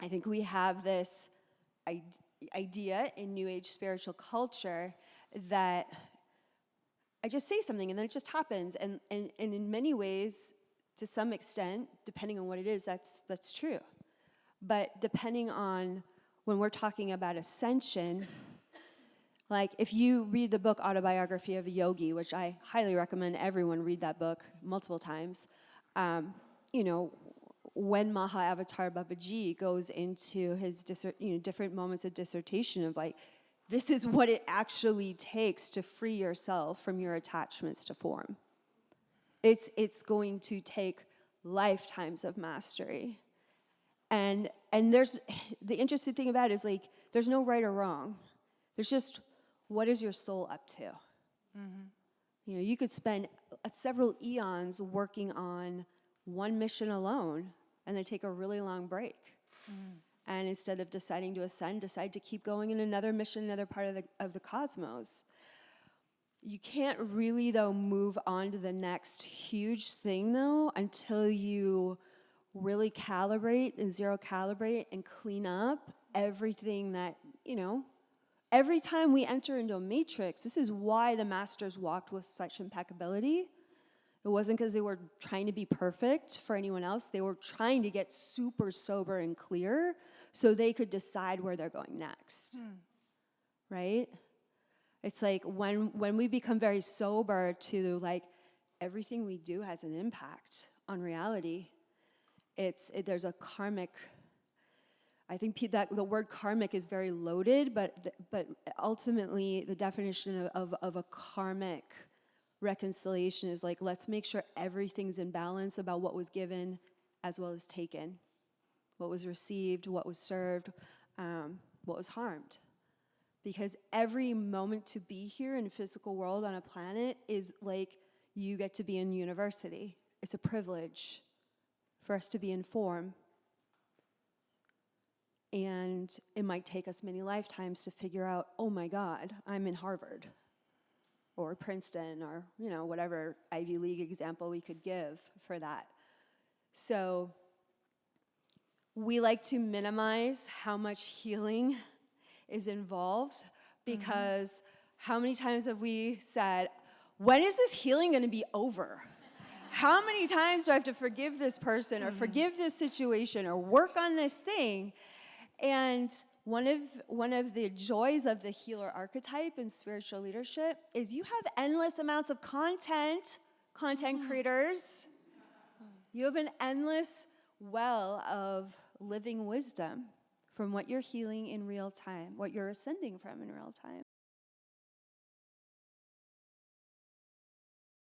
I think we have this idea in New Age spiritual culture that I just say something and then it just happens. And in many ways, to some extent, depending on what it is, that's true. But depending on when we're talking about ascension, like if you read the book Autobiography of a Yogi, which I highly recommend everyone read that book multiple times, you know, when Maha-Avatar Babaji goes into his different moments of dissertation of like, this is what it actually takes to free yourself from your attachments to form. It's going to take lifetimes of mastery. And there's, the interesting thing about it is like, there's no right or wrong. There's just, what is your soul up to? Mm-hmm. You know, you could spend several eons working on one mission alone and then take a really long break. Mm. And instead of deciding to ascend, decide to keep going in another mission, another part of the cosmos. You can't really, though, move on to the next huge thing, though, until you really calibrate and zero calibrate and clean up everything that, you know, every time we enter into a matrix, this is why the masters walked with such impeccability. It wasn't because they were trying to be perfect for anyone else. They were trying to get super sober and clear so they could decide where they're going next. Right? It's like when we become very sober to like everything we do has an impact on reality. There's a karmic, I think that the word karmic is very loaded, but ultimately the definition of a karmic reconciliation is like, let's make sure everything's in balance about what was given as well as taken, what was received, what was served, what was harmed. Because every moment to be here in a physical world on a planet is like you get to be in university. It's a privilege for us to be in form. And it might take us many lifetimes to figure out, oh my God, I'm in Harvard or Princeton or, you know, whatever Ivy League example we could give for that. So we like to minimize how much healing is involved because how many times have we said, when is this healing going to be over? How many times do I have to forgive this person or forgive this situation or work on this thing? And one of the joys of the healer archetype in spiritual leadership is you have endless amounts of content creators. You have an endless well of living wisdom from what you're healing in real time, what you're ascending from in real time.